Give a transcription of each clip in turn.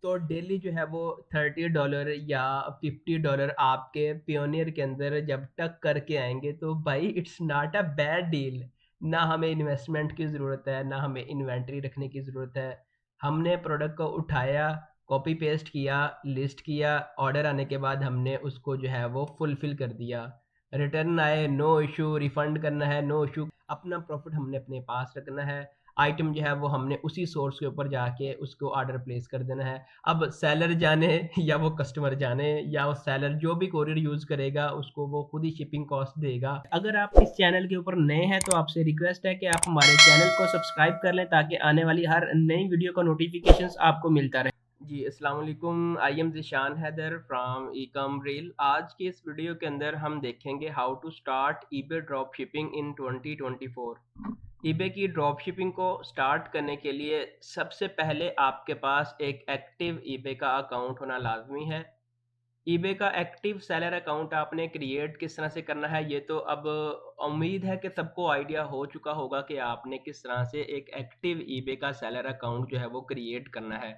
तो डेली जो है वो $30 या $50 आपके पियोनियर के अंदर जब टक करके आएँगे तो भाई it's not a bad deal. ना हमें इन्वेस्टमेंट की ज़रूरत है, ना हमें इन्वेंटरी रखने की ज़रूरत है। हमने प्रोडक्ट को उठाया, कॉपी पेस्ट किया, लिस्ट किया, ऑर्डर आने के बाद हमने उसको जो है वो फुलफ़िल कर दिया। रिटर्न आए नो इश्यू, रिफंड करना है नो इश्यू, अपना प्रॉफ़िट हमने अपने पास रखना है। आइटम जो है वो हमने उसी सोर्स के ऊपर जाके उसको ऑर्डर प्लेस कर देना है। अब सेलर जाने या वो कस्टमर जाने या वो सेलर जो भी कोरियर यूज़ करेगा उसको वो खुद ही शिपिंग कॉस्ट देगा। अगर आप इस चैनल के ऊपर नए हैं तो आपसे रिक्वेस्ट है कि आप हमारे चैनल को सब्सक्राइब कर लें ताकि आने वाली हर नई वीडियो का नोटिफ़िकेशंस आपको मिलता रहे। जी, अस्सलाम वालेकुम। I am Zeeshan Haider from Ecom Reel. आज की इस वीडियो के अंदर हम देखेंगे how to start eBay drop shipping in 2024। EBay की ड्रॉप शिपिंग को स्टार्ट करने के लिए सबसे पहले आपके पास एक एक्टिव ईबे का अकाउंट होना लाजमी है। ईबे का एक्टिव सेलर अकाउंट आपने क्रिएट किस तरह से करना है ये तो अब उम्मीद है कि सबको आइडिया हो चुका होगा कि आपने किस तरह से एक एक्टिव ईबे का सेलर अकाउंट जो है वो क्रिएट करना है।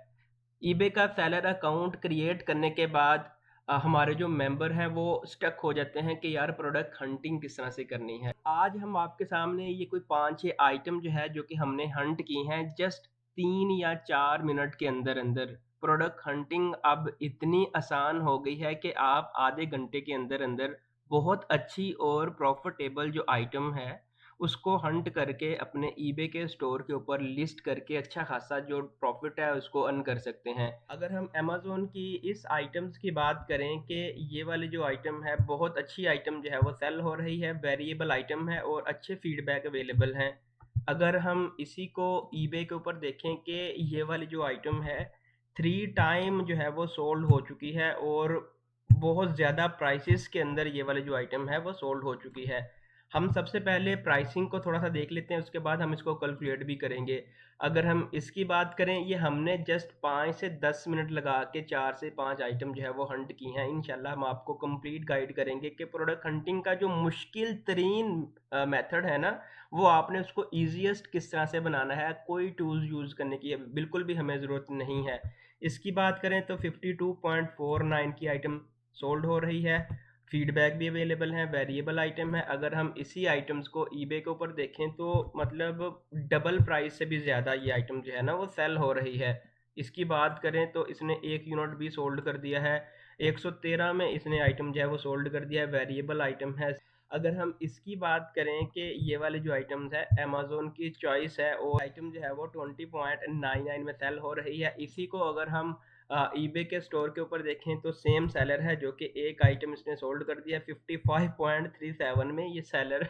ईबे का सेलर अकाउंट क्रिएट करने के बाद हमारे जो मेंबर हैं वो स्टक हो जाते हैं कि यार प्रोडक्ट हंटिंग किस तरह से करनी है। आज हम आपके सामने ये कोई 5-6 आइटम जो है जो कि हमने हंट की हैं जस्ट 3 या 4 मिनट के अंदर-अंदर। प्रोडक्ट हंटिंग अब इतनी आसान हो गई है कि आप आधे घंटे के अंदर-अंदर बहुत अच्छी और प्रॉफिटेबल जो आइटम है उसको हंट करके अपने ईबे के स्टोर के ऊपर लिस्ट करके अच्छा खासा जो प्रॉफिट है उसको अर्न कर सकते हैं। अगर हम अमेज़न की इस आइटम्स की बात करें कि ये वाली जो आइटम है बहुत अच्छी आइटम जो है वो सेल हो रही है, वेरिएबल आइटम है और अच्छे फीडबैक अवेलेबल हैं। अगर हम इसी को ईबे के ऊपर देखें कि ये वाली जो आइटम है 3 टाइम जो है वो सोल्ड हो चुकी है और बहुत ज़्यादा प्राइसेस के अंदर ये वाली जो आइटम है वो सोल्ड हो चुकी है। हम सबसे पहले प्राइसिंग को थोड़ा-सा देख लेते हैं, उसके बाद हम इसको कैलकुलेट भी करेंगे। अगर हम इसकी बात करें, ये हमने जस्ट 5 से 10 मिनट लगा के 4 से 5 आइटम जो है वो हंट की हैं। इंशाल्लाह हम आपको कंप्लीट गाइड करेंगे कि प्रोडक्ट हंटिंग का जो मुश्किल तरीन मेथड है ना, वो आपने उसको ईज़ीएस्ट किस तरह से बनाना है। कोई टूल्स यूज़ करने की बिल्कुल भी हमें ज़रूरत नहीं है। इसकी बात करें तो 52.49 की आइटम सोल्ड हो रही है। फीडबैक भी अवेलेबल है, वेरिएबल आइटम है। अगर हम इसी आइटम्स को ईबे के ऊपर देखें तो मतलब डबल प्राइस से भी ज़्यादा ये आइटम जो है ना वो सेल हो रही है। इसकी बात करें तो इसने 1 यूनिट भी सोल्ड कर दिया है। 113 में इसने आइटम जो है वो सोल्ड कर दिया है, वेरिएबल आइटम है। अगर हम इसकी बात करें कि ये वाले जो आइटम्स है अमेज़न की चॉइस है और आइटम जो है वो 20.99 में सेल हो रही है। इसी को अगर हम ईबे के स्टोर के ऊपर देखें तो सेम सेलर है जो कि एक आइटम इसने सोल्ड कर दिया 55.37 में। ये सेलर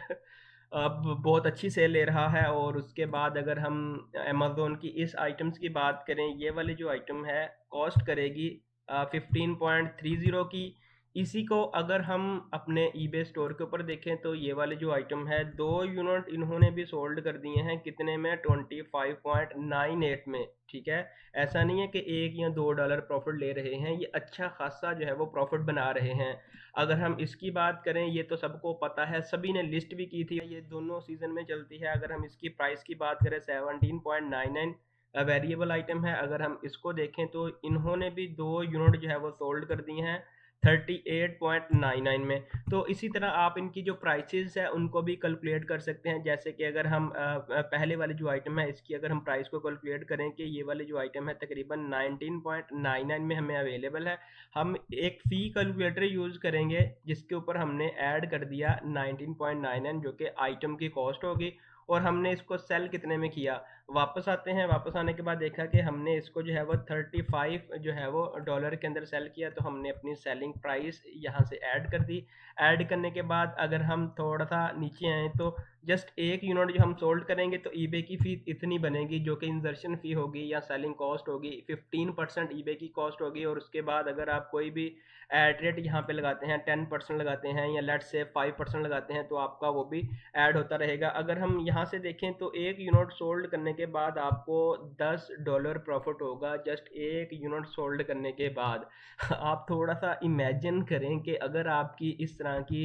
अब बहुत अच्छी सेल ले रहा है। और उसके बाद अगर हम अमेज़न की इस आइटम्स की बात करें, ये वाली जो आइटम है कॉस्ट करेगी 15.30 की। इसी को अगर हम अपने ईबे स्टोर के ऊपर देखें तो ये वाले जो आइटम है 2 यूनिट इन्होंने भी सोल्ड कर दिए हैं कितने में 25.98 में। ठीक है, ऐसा नहीं है कि 1 या $2 प्रॉफिट ले रहे हैं, ये अच्छा खासा जो है वो प्रॉफिट बना रहे हैं। अगर हम इसकी बात करें, ये तो सबको पता है, सभी ने लिस्ट भी की थी, ये दोनों सीजन में चलती है। अगर हम इसकी प्राइस की बात करें 17.99 वेरिएबल आइटम है। अगर हम इसको देखें तो इन्होंने भी 2 यूनिट जो है वो सोल्ड कर दिए हैं 38.99 में। तो इसी तरह आप इनकी जो प्राइसेस है उनको भी कैलकुलेट कर सकते हैं। जैसे कि अगर हम पहले वाली जो आइटम है इसकी अगर हम प्राइस को कैलकुलेट करें कि ये वाली जो आइटम है तकरीबन 19.99 में हमें अवेलेबल है। हम एक फ़ी कैलकुलेटर यूज़ करेंगे जिसके ऊपर हमने ऐड कर दिया 19.99 जो कि आइटम की कॉस्ट होगी और हमने इसको सेल कितने में किया। वापस आते हैं, वापस आने के बाद देखा कि हमने इसको जो है वो 35 जो है वो डॉलर के अंदर सेल किया, तो हमने अपनी सेलिंग प्राइस यहाँ से ऐड कर दी। ऐड करने के बाद अगर हम थोड़ा सा नीचे आए तो जस्ट 1 यूनिट जो हम सोल्ड करेंगे तो ईबे की फ़ी इतनी बनेगी जो कि इंसर्शन फ़ी होगी या सेलिंग कॉस्ट होगी 15% ईबे की कॉस्ट होगी। और उसके बाद अगर आप कोई भी ऐड रेट यहाँ पे लगाते हैं 10% लगाते हैं या लेट्स से 5% लगाते हैं तो आपका वो भी ऐड होता रहेगा। अगर हम यहाँ से देखें तो 1 यूनिट सोल्ड करने के बाद आपको $10 प्रॉफिट होगा जस्ट एक यूनिट सोल्ड करने के बाद। आप थोड़ा सा इमेजिन करें कि अगर आपकी इस तरह की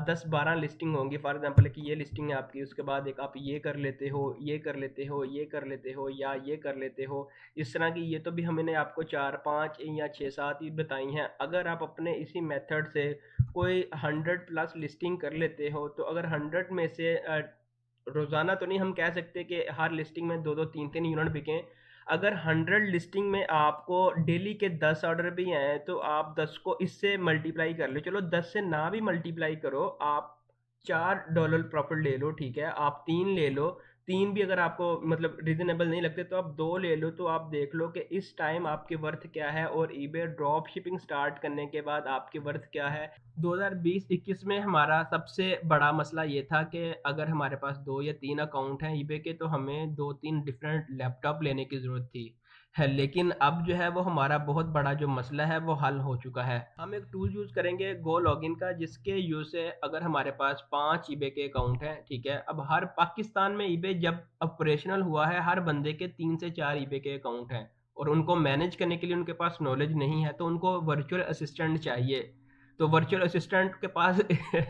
10-12 लिस्टिंग होंगी, फॉर एग्जांपल कि ये लिस्टिंग है आपकी, उसके बाद एक आप ये कर लेते हो, ये कर लेते हो, ये कर लेते हो या ये कर लेते हो, इस तरह की। ये तो भी हमने आपको 4-5 या 6-7 ही बताई हैं। अगर आप अपने इसी मेथड से कोई 100 प्लस लिस्टिंग कर लेते हो, तो अगर 100 में से रोज़ाना तो नहीं हम कह सकते कि हर लिस्टिंग में 2-2 3-3 यूनिट बिकें। अगर 100 लिस्टिंग में आपको डेली के 10 ऑर्डर भी आए तो आप 10 को इससे मल्टीप्लाई कर लो। चलो 10 से ना भी मल्टीप्लाई करो, आप $4 प्रॉफिट ले लो, ठीक है। आप 3 ले लो, 3 भी अगर आपको मतलब रीज़नेबल नहीं लगते तो आप 2 ले लो। तो आप देख लो कि इस टाइम आपकी वर्थ क्या है और ईबे ड्रॉप शिपिंग स्टार्ट करने के बाद आपकी वर्थ क्या है। 2020-21 में हमारा सबसे बड़ा मसला ये था कि अगर हमारे पास 2 या 3 अकाउंट हैं ईबे के, तो हमें 2-3 डिफरेंट लैपटॉप लेने की ज़रूरत थी। है, लेकिन अब जो है वो हमारा बहुत बड़ा जो मसला है वो हल हो चुका है। हम एक टूल यूज़ करेंगे गो लॉगिन का, जिसके यूज़ से अगर हमारे पास 5 ईबे के अकाउंट हैं, ठीक है। अब हर पाकिस्तान में ईबे जब ऑपरेशनल हुआ है, हर बंदे के 3 से 4 ईबे के अकाउंट हैं और उनको मैनेज करने के लिए उनके पास नॉलेज नहीं है, तो उनको वर्चुअल असिस्टेंट चाहिए। तो वर्चुअल असिस्टेंट के पास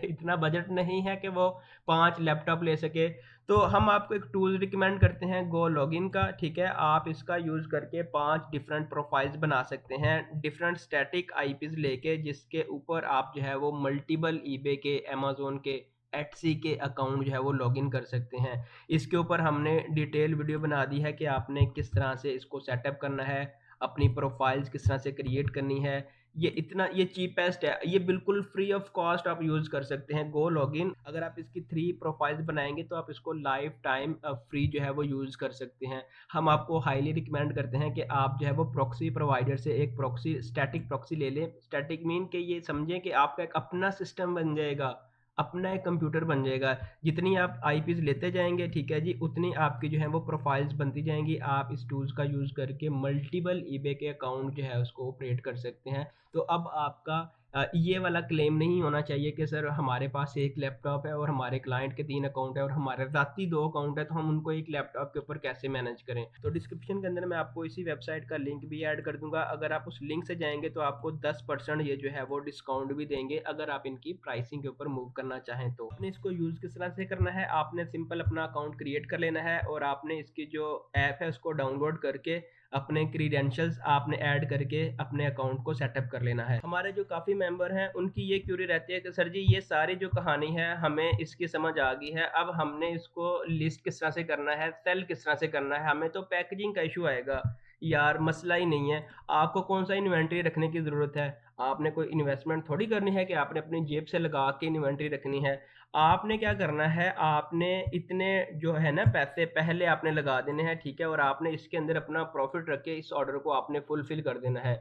इतना बजट नहीं है कि वो 5 लैपटॉप ले सके। तो हम आपको एक टूल रिकमेंड करते हैं गो लॉगिन का, ठीक है। आप इसका यूज़ करके 5 डिफरेंट प्रोफाइल्स बना सकते हैं, डिफरेंट स्टैटिक आईपीज़ लेके, जिसके ऊपर आप जो है वो मल्टीपल ईबे के, अमेज़न के, एट्सी के अकाउंट जो है वो लॉगिन कर सकते हैं। इसके ऊपर हमने डिटेल वीडियो बना दी है कि आपने किस तरह से इसको सेटअप करना है, अपनी प्रोफाइल्स किस तरह से क्रिएट करनी है। ये चीपेस्ट है, ये बिल्कुल फ्री ऑफ कॉस्ट आप यूज़ कर सकते हैं गो लॉगिन। अगर आप इसकी 3 प्रोफाइल्स बनाएँगे तो आप इसको लाइफ टाइम फ्री जो है वो यूज़ कर सकते हैं। हम आपको हाईली रिकमेंड करते हैं कि आप जो है वो प्रॉक्सी प्रोवाइडर से एक प्रॉक्सी, स्टैटिक प्रॉक्सी ले लें। स्टैटिक मीन कि ये समझें कि आपका एक अपना सिस्टम बन जाएगा, अपना एक कंप्यूटर बन जाएगा। जितनी आप आईपीज़ लेते जाएँगे, ठीक है जी, उतनी आपकी जो है वो प्रोफाइल्स बनती जाएँगी। आप इस टूल्स का यूज़ करके मल्टीपल ईबे के अकाउंट जो है उसको ऑपरेट कर सकते हैं। तो अब आपका ये वाला क्लेम नहीं होना चाहिए कि सर हमारे पास 1 लैपटॉप है और हमारे क्लाइंट के 3 अकाउंट है और हमारे ज़ाती 2 अकाउंट है, तो हम उनको एक लैपटॉप के ऊपर कैसे मैनेज करें। तो डिस्क्रिप्शन के अंदर मैं आपको इसी वेबसाइट का लिंक भी ऐड कर दूँगा। अगर आप उस लिंक से जाएँगे तो आपको 10% ये जो है वो डिस्काउंट भी देंगे, अगर आप इनकी प्राइसिंग के ऊपर मूव करना चाहें तो। आपने इसको यूज़ किस तरह से करना है, आपने सिंपल अपना अकाउंट क्रिएट कर लेना है और आपने इसकी जो ऐप है उसको डाउनलोड करके अपने क्रीडेंशियल्स आपने ऐड करके अपने अकाउंट को सेटअप कर लेना है। हमारे जो काफ़ी मेंबर हैं उनकी ये क्यूरी रहती है कि सर जी ये सारी जो कहानी है हमें इसकी समझ आ गई है, अब हमने इसको लिस्ट किस तरह से करना है, सेल किस तरह से करना है, हमें तो पैकेजिंग का इशू आएगा। यार मसला ही नहीं है, आपको कौन-सा इन्वेंटरी रखने की ज़रूरत है? आपने कोई इन्वेस्टमेंट थोड़ी करनी है कि आपने अपनी जेब से लगा के इन्वेंटरी रखनी है। आपने क्या करना है, आपने इतने जो है ना पैसे पहले आपने लगा देने हैं, ठीक है? और आपने इसके अंदर अपना प्रॉफ़िट रख के इस ऑर्डर को आपने फुलफ़िल कर देना है।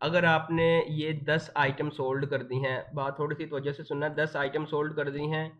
अगर आपने ये 10 आइटम सोल्ड कर दी हैं, बात थोड़ी-सी तवज्जो से सुनना, 10 आइटम सोल्ड कर दी हैं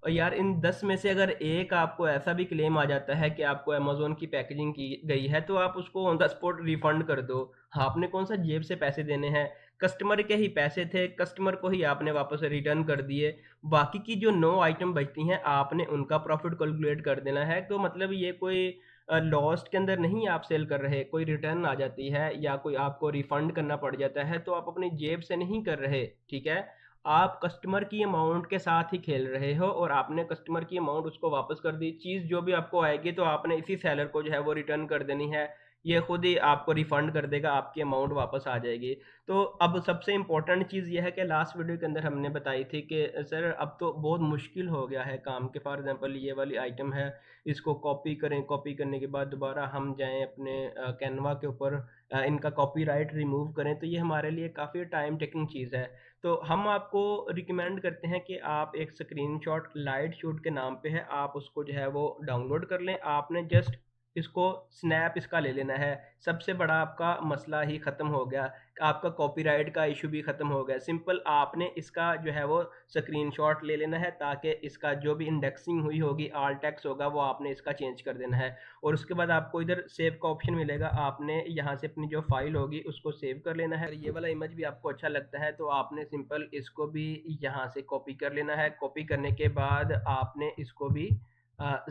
और यार इन 10 में से अगर एक आपको ऐसा भी क्लेम आ जाता है कि आपको अमेज़न की पैकेजिंग की गई है, तो आप उसको ऑन द स्पॉट रिफंड कर दो। हाँ, आपने कौन-सा जेब से पैसे देने हैं, कस्टमर के ही पैसे थे, कस्टमर को ही आपने वापस रिटर्न कर दिए। बाकी की जो 9 आइटम बचती हैं, आपने उनका प्रॉफ़िट कैलकुलेट कर देना है। तो मतलब ये कोई लॉस्ट के अंदर नहीं आप सेल कर रहे, कोई रिटर्न आ जाती है या कोई आपको रिफंड करना पड़ जाता है, तो आप अपनी जेब से नहीं कर रहे, ठीक है? आप कस्टमर की अमाउंट के साथ ही खेल रहे हो और आपने कस्टमर की अमाउंट उसको वापस कर दी। चीज़ जो भी आपको आएगी तो आपने इसी सेलर को जो है वो रिटर्न कर देनी है। ये खुद ही आपको रिफंड कर देगा, आपकी अमाउंट वापस आ जाएगी। तो अब सबसे इम्पोर्टेंट चीज़ ये है कि लास्ट वीडियो के अंदर हमने बताई थी कि सर अब तो बहुत मुश्किल हो गया है काम के। फॉर एग्ज़ाम्पल ये वाली आइटम है, इसको कॉपी करें, कॉपी करने के बाद दोबारा हम जाएँ अपने कैनवा के ऊपर इनका कॉपीराइट रिमूव करें, तो ये हमारे लिए काफ़ी टाइम टेकिंग चीज़ है। तो हम आपको रिकमेंड करते हैं कि आप एक स्क्रीनशॉट लाइट शूट के नाम पे है, आप उसको जो है वो डाउनलोड कर लें। आपने जस्ट इसको स्नैप इसका ले लेना है, सबसे बड़ा आपका मसला ही ख़त्म हो गया। आपका कॉपीराइट का इशू भी ख़त्म हो गया। सिंपल आपने इसका जो है वो स्क्रीनशॉट ले लेना है, ताकि इसका जो भी इंडेक्सिंग हुई होगी, ऑल टेक्स्ट होगा, वो आपने इसका चेंज कर देना है। और उसके बाद आपको इधर सेव का ऑप्शन मिलेगा, आपने यहाँ से अपनी जो फ़ाइल होगी उसको सेव कर लेना है। अगर ये वाला इमेज भी आपको अच्छा लगता है तो आपने सिंपल इसको भी यहाँ से कॉपी कर लेना है। कॉपी करने के बाद आपने इसको भी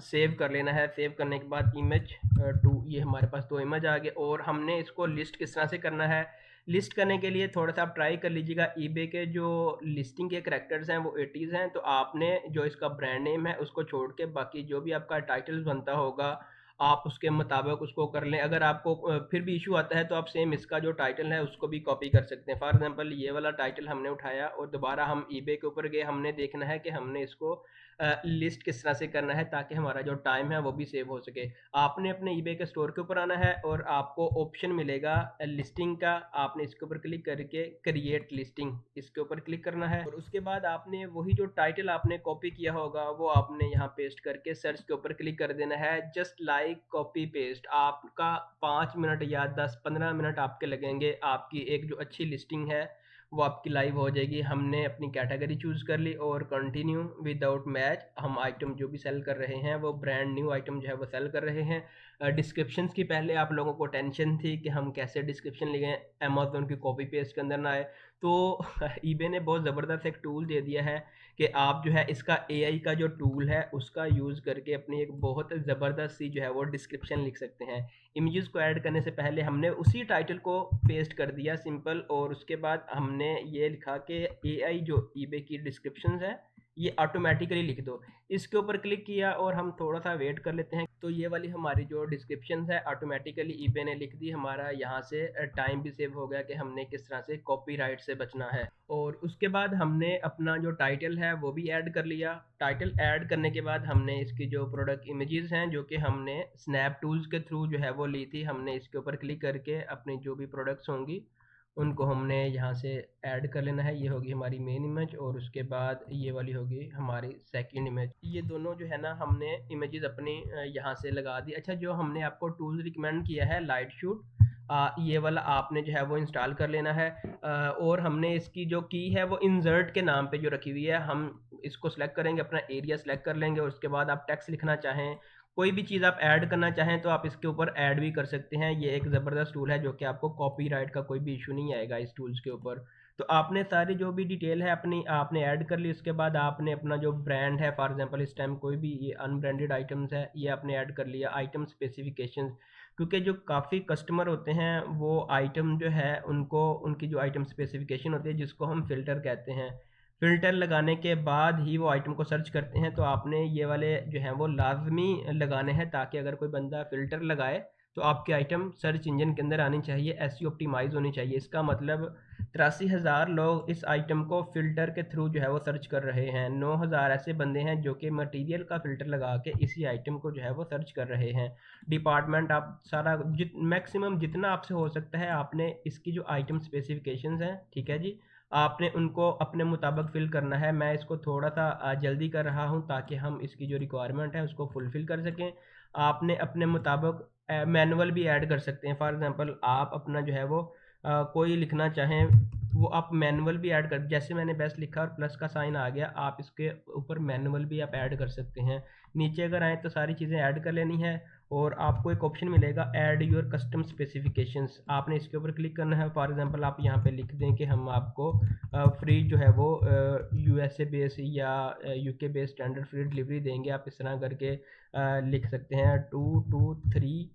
सेव कर लेना है। सेव करने के बाद इमेज टू, ये हमारे पास 2 इमेज आ गए और हमने इसको लिस्ट किस तरह से करना है। लिस्ट करने के लिए थोड़ा-सा आप ट्राई कर लीजिएगा। ईबे के जो लिस्टिंग के करैक्टर्स हैं वो 80s हैं, तो आपने जो इसका ब्रांड नेम है उसको छोड़ के बाकी जो भी आपका टाइटल बनता होगा, आप उसके मुताबिक उसको कर लें। अगर आपको फिर भी इश्यू आता है तो आप सेम इसका जो टाइटल है उसको भी कॉपी कर सकते हैं। फॉर एग्ज़ाम्पल ये वाला टाइटल हमने उठाया और दोबारा हम ईबे के ऊपर गए, हमने देखना है कि हमने इसको लिस्ट किस तरह से करना है ताकि हमारा जो टाइम है वो भी सेव हो सके। आपने अपने ईबे के स्टोर के ऊपर आना है और आपको ऑप्शन मिलेगा लिस्टिंग का, आपने इसके ऊपर क्लिक करके क्रिएट लिस्टिंग, इसके ऊपर क्लिक करना है और उसके बाद आपने वही जो टाइटल आपने कॉपी किया होगा वो आपने यहाँ पेस्ट करके सर्च के ऊपर क्लिक कर देना है। जस्ट लाइक कॉपी पेस्ट, आपका 5 मिनट या 10-15 मिनट आपके लगेंगे, आपकी एक जो अच्छी लिस्टिंग है वो आपकी लाइव हो जाएगी। हमने अपनी कैटेगरी चूज़ कर ली और कंटिन्यू विदाउट मैच, हम आइटम जो भी सेल कर रहे हैं वो ब्रांड न्यू आइटम जो है वो सेल कर रहे हैं। डिस्क्रिप्शंस की पहले आप लोगों को टेंशन थी कि हम कैसे डिस्क्रिप्शन लिखें, अमेज़न की कॉपी पेस्ट के अंदर ना आए, तो ईबे ने बहुत ज़बरदस्त एक टूल दे दिया है कि आप जो है इसका एआई का जो टूल है उसका यूज़ करके अपनी एक बहुत ज़बरदस्त सी जो है वो डिस्क्रिप्शन लिख सकते हैं। इमेजेस को ऐड करने से पहले हमने उसी टाइटल को पेस्ट कर दिया सिंपल, और उसके बाद हमने ये लिखा कि एआई जो ईबे की डिस्क्रिप्शंस है ये ऑटोमेटिकली लिख दो। इसके ऊपर क्लिक किया और हम थोड़ा सा वेट कर लेते हैं, तो ये वाली हमारी जो डिस्क्रिप्शन है ऑटोमेटिकली ईबे ने लिख दी। हमारा यहाँ से टाइम भी सेव हो गया कि हमने किस तरह से कॉपीराइट से बचना है। और उसके बाद हमने अपना जो टाइटल है वो भी ऐड कर लिया। टाइटल ऐड करने के बाद हमने इसकी जो प्रोडक्ट इमेजेस हैं जो कि हमने स्नैप टूल्स के थ्रू जो है वो ली थी, हमने इसके ऊपर क्लिक करके अपनी जो भी प्रोडक्ट्स होंगी उनको हमने यहाँ से ऐड कर लेना है। ये होगी हमारी मेन इमेज और उसके बाद ये वाली होगी हमारी सेकंड इमेज। ये दोनों जो है ना हमने इमेजेस अपनी यहाँ से लगा दी। अच्छा, जो हमने आपको टूल रिकमेंड किया है लाइट शूट, ये वाला आपने जो है वो इंस्टॉल कर लेना है। और हमने इसकी जो की है वो इंसर्ट के नाम पे जो रखी हुई है, हम इसको सेलेक्ट करेंगे, अपना एरिया सेलेक्ट कर लेंगे और उसके बाद आप टेक्स्ट लिखना चाहें, कोई भी चीज़ आप ऐड करना चाहें तो आप इसके ऊपर ऐड भी कर सकते हैं। ये एक ज़बरदस्त टूल है जो कि आपको कॉपीराइट का कोई भी इशू नहीं आएगा इस टूल्स के ऊपर। तो आपने सारी जो भी डिटेल है अपनी आपने ऐड कर ली। उसके बाद आपने अपना जो ब्रांड है, फॉर एग्जांपल इस टाइम कोई भी ये अनब्रांडेड आइटम्स है ये आपने ऐड कर लिया। आइटम स्पेसिफिकेशंस, क्योंकि जो काफ़ी कस्टमर होते हैं वो आइटम जो है उनको उनकी जो आइटम स्पेसिफिकेशन होती है जिसको हम फ़िल्टर कहते हैं, फ़िल्टर लगाने के बाद ही वो आइटम को सर्च करते हैं। तो आपने ये वाले जो हैं वो लाज़मी लगाने हैं ताकि अगर कोई बंदा फ़िल्टर लगाए तो आपकी आइटम सर्च इंजन के अंदर आनी चाहिए, एसईओ ऑप्टिमाइज़ होनी चाहिए। इसका मतलब 83,000 लोग इस आइटम को फ़िल्टर के थ्रू जो है वो सर्च कर रहे हैं। 9,000 ऐसे बंदे हैं जो कि मटीरियल का फ़िल्टर लगा के इसी आइटम को जो है वो सर्च कर रहे हैं। डिपार्टमेंट आप सारा मैक्सिमम जितना आपसे हो सकता है आपने इसकी जो आइटम स्पेसिफिकेशंस हैं, ठीक है जी, आपने उनको अपने मुताबिक फ़िल करना है। मैं इसको थोड़ा-सा जल्दी कर रहा हूँ ताकि हम इसकी जो रिक्वायरमेंट है उसको फुलफ़िल कर सकें। आपने अपने मुताबिक मैनुअल भी ऐड कर सकते हैं। फॉर एग्ज़ाम्पल आप अपना जो है वो कोई लिखना चाहें वो आप मैनुअल भी ऐड कर, जैसे मैंने बेस्ट लिखा और प्लस का साइन आ गया, आप इसके ऊपर मैनुअल भी आप ऐड कर सकते हैं। नीचे अगर आएँ तो सारी चीज़ें ऐड कर लेनी है और आपको एक ऑप्शन मिलेगा ऐड योर कस्टम स्पेसिफिकेशंस, आपने इसके ऊपर क्लिक करना है। फॉर एग्जांपल आप यहाँ पे लिख दें कि हम आपको फ्री जो है वो यूएसए बेस या UK base standard free delivery देंगे। आप इस तरह करके लिख सकते हैं 2 to 3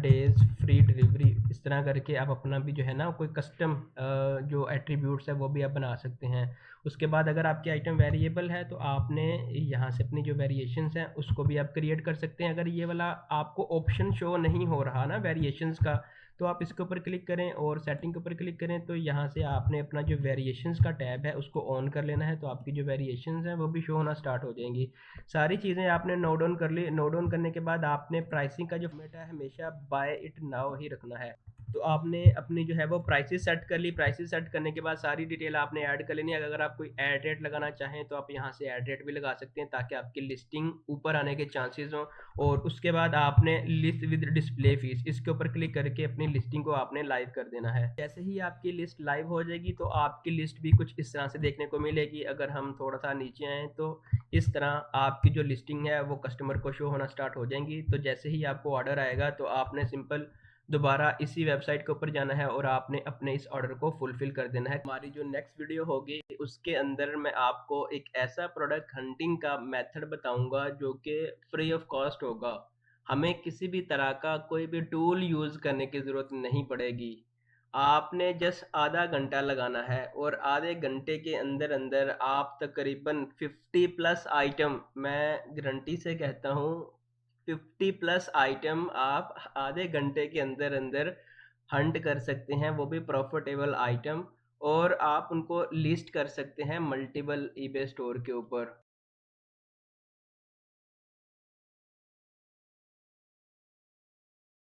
डेज़ फ्री डिलीवरी। इस तरह करके आप अपना भी जो है ना कोई कस्टम जो एट्रीब्यूट्स है वो भी आप बना सकते हैं। उसके बाद अगर आपकी आइटम वेरिएबल है तो आपने यहाँ से अपनी जो वेरिएशंस हैं उसको भी आप क्रिएट कर सकते हैं। अगर ये वाला आपको ऑप्शन शो नहीं हो रहा ना वेरिएशंस का, तो आप इसके ऊपर क्लिक करें और सेटिंग के ऊपर क्लिक करें, तो यहाँ से आपने अपना जो वेरिएशंस का टैब है उसको ऑन कर लेना है, तो आपकी जो वेरिएशंस हैं वो भी शो होना स्टार्ट हो जाएंगी। सारी चीज़ें आपने नोट डाउन कर ली। नोट डाउन करने के बाद आपने प्राइसिंग का जो फॉर्मेट है हमेशा बाय इट नाउ ही रखना है। तो आपने अपनी जो है वो प्राइसेस सेट कर ली। प्राइसेस सेट करने के बाद सारी डिटेल आपने ऐड कर लेनी है। अगर आप कोई ऐड रेट लगाना चाहें तो आप यहाँ से ऐड रेट भी लगा सकते हैं ताकि आपकी लिस्टिंग ऊपर आने के चांसेस हों। और उसके बाद आपने लिस्ट विद डिस्प्ले फीस, इसके ऊपर क्लिक करके अपनी लिस्टिंग को आपने लाइव कर देना है। जैसे ही आपकी लिस्ट लाइव हो जाएगी तो आपकी लिस्ट भी कुछ इस तरह से देखने को मिलेगी। अगर हम थोड़ा सा नीचे आएँ तो इस तरह आपकी जो लिस्टिंग है वो कस्टमर को शो होना स्टार्ट हो जाएंगी। तो जैसे ही आपको ऑर्डर आएगा तो आपने सिंपल दोबारा इसी वेबसाइट के ऊपर जाना है और आपने अपने इस ऑर्डर को फुलफ़िल कर देना है। हमारी जो नेक्स्ट वीडियो होगी उसके अंदर मैं आपको एक ऐसा प्रोडक्ट हंटिंग का मेथड बताऊँगा जो कि फ्री ऑफ कॉस्ट होगा। हमें किसी भी तरह का कोई भी टूल यूज़ करने की ज़रूरत नहीं पड़ेगी। आपने जस्ट आधा घंटा लगाना है और आधे घंटे के अंदर-अंदर आप तकरीबन 50 प्लस आइटम, मैं गारंटी से कहता हूँ 50 प्लस आइटम आप आधे घंटे के अंदर-अंदर हंट कर सकते हैं, वो भी प्रॉफिटेबल आइटम, और आप उनको लिस्ट कर सकते हैं मल्टीपल ईबे स्टोर के ऊपर।